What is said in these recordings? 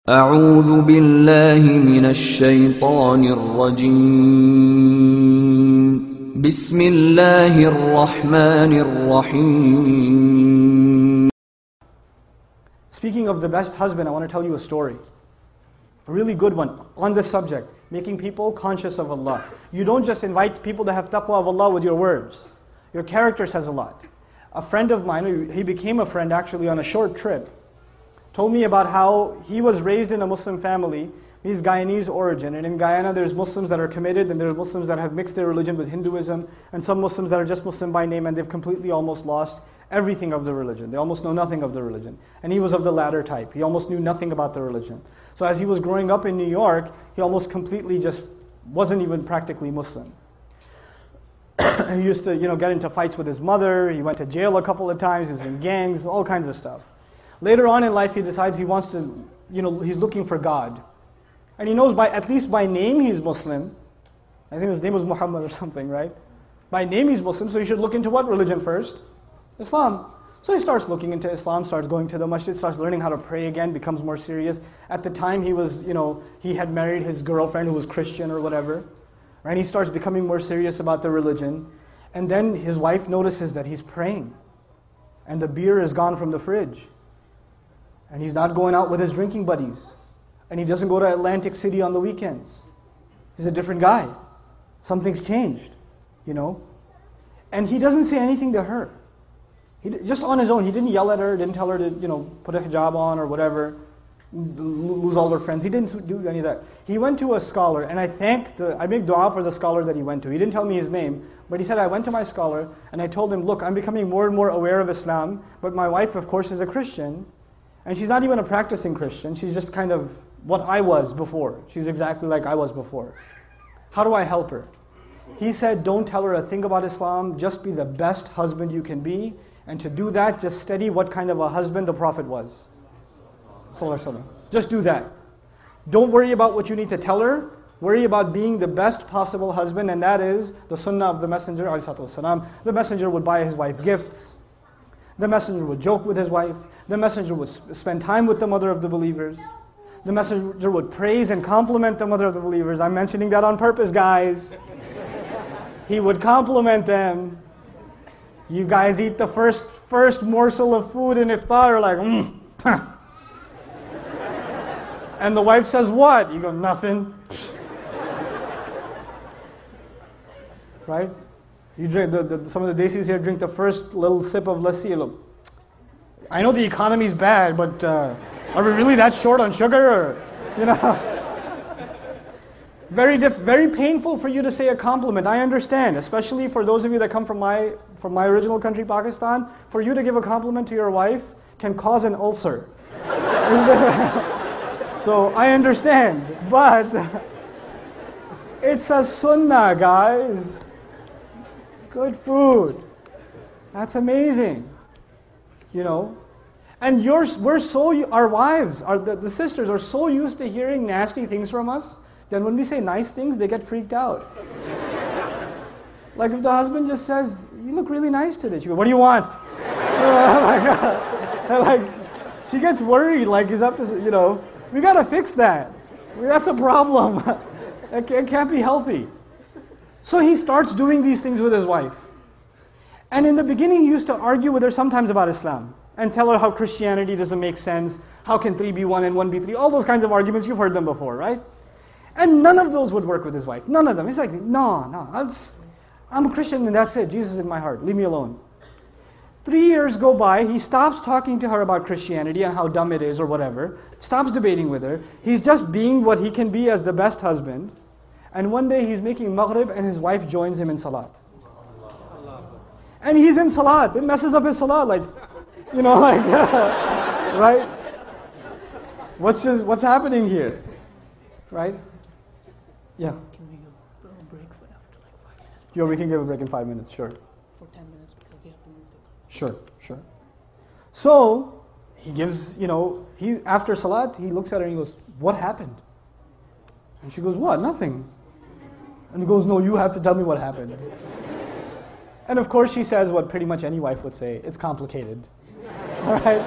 أعوذ بالله من الشيطان الرجيم بسم الله الرحمن الرحيم. Speaking of the best husband, I want to tell you a story. A really good one on this subject, making people conscious of Allah. You don't just invite people to have taqwa of Allah with your words. Your character says a lot. A friend of mine, he became a friend actually on a short trip, told me about how he was raised in a Muslim family. He's Guyanese origin, and in Guyana there's Muslims that are committed, and there's Muslims that have mixed their religion with Hinduism, and some Muslims that are just Muslim by name, and they've completely almost lost everything of the religion. They almost know nothing of the religion. And he was of the latter type. He almost knew nothing about the religion. So as he was growing up in New York, he almost completely just wasn't even practically Muslim. He used to, get into fights with his mother. He went to jail a couple of times. He was in gangs, all kinds of stuff. Later on in life, he decides he wants to, he's looking for God. And he knows at least by name he's Muslim. I think his name was Muhammad or something, right? By name he's Muslim, so he should look into what religion first? Islam. So he starts looking into Islam, starts going to the masjid, starts learning how to pray again, becomes more serious. At the time he was, he had married his girlfriend who was Christian or whatever. Right? He starts becoming more serious about the religion. And then his wife notices that he's praying. And the beer is gone from the fridge. And he's not going out with his drinking buddies. And he doesn't go to Atlantic City on the weekends. He's a different guy. Something's changed, And he doesn't say anything to her. Just on his own, he didn't yell at her, didn't tell her to, put a hijab on or whatever, lose all her friends. He didn't do any of that. He went to a scholar, and I make dua for the scholar that he went to. He didn't tell me his name, but he said, I went to my scholar, and I told him, look, I'm becoming more and more aware of Islam, but my wife, of course, is a Christian, and she's not even a practicing Christian. She's just kind of what I was before. She's exactly like I was before. How do I help her? He said, don't tell her a thing about Islam, just be the best husband you can be, and to do that, just study what kind of a husband the Prophet was. Just do that. Don't worry about what you need to tell her. Worry about being the best possible husband, and that is the sunnah of the Messenger ﷺ. The Messenger would buy his wife gifts. The Messenger would joke with his wife. The Messenger would spend time with the mother of the believers. The Messenger would praise and compliment the mother of the believers. I'm mentioning that on purpose, guys. He would compliment them. You guys eat the first morsel of food in iftar, like, And the wife says, what? You go, nothing. Right? You drink, some of the desis here drink the first little sip of lassi. Look, I know the economy's bad, but are we really that short on sugar? Or, Very painful for you to say a compliment. I understand, especially for those of you that come from my original country, Pakistan. For you to give a compliment to your wife can cause an ulcer. So I understand, but it's a sunnah, guys. Good food. That's amazing. And our wives, the sisters are so used to hearing nasty things from us, then when we say nice things, they get freaked out. Like if the husband just says, you look really nice today. She goes, what do you want? She gets worried, like he's up to, we got to fix that. That's a problem. It can't be healthy. So he starts doing these things with his wife. And in the beginning, he used to argue with her sometimes about Islam and tell her how Christianity doesn't make sense. How can 3 be 1 and 1 be 3? All those kinds of arguments, you've heard them before, right? And none of those would work with his wife. None of them. He's like, no, I'm a Christian and that's it. Jesus is in my heart. Leave me alone. 3 years go by. He stops talking to her about Christianity and how dumb it is or whatever. Stops debating with her. He's just being what he can be as the best husband. And one day he's making maghrib and his wife joins him in salat. And he's in salat. It messes up his salat. Right? What's happening here? Right? Yeah. Can we go break for after 5 minutes? Yeah, we can give a break in 5 minutes, sure. For 10 minutes because they have to move the... Sure. So, he gives, after salat, he looks at her and he goes, what happened? And she goes, what? Nothing. And he goes, no, you have to tell me what happened. And of course she says what pretty much any wife would say, it's complicated. All right?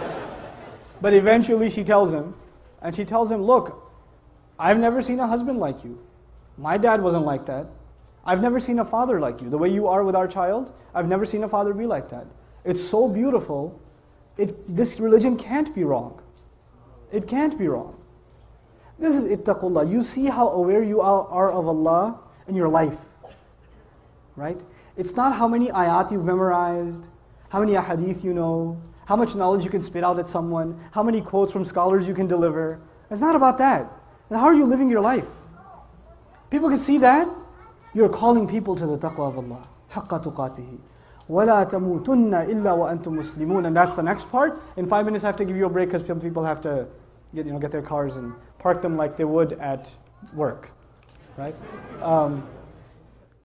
But eventually she tells him, And she tells him, look, I've never seen a husband like you. My dad wasn't like that. I've never seen a father like you. The way you are with our child, I've never seen a father be like that. It's so beautiful. This religion can't be wrong. It can't be wrong. This is ittaqullah. You see how aware you are of Allah in your life. Right? It's not how many ayat you've memorized, how many ahadith you know, how much knowledge you can spit out at someone, how many quotes from scholars you can deliver. It's not about that. And how are you living your life? People can see that. You're calling people to the taqwa of Allah. حَقَّ تُقَاتِهِ وَلَا تَمُوتُنَّ إِلَّا وَأَنْتُمْ مُسْلِمُونَ. And that's the next part. In 5 minutes I have to give you a break because some people have to get their cars and park them like they would at work. Right?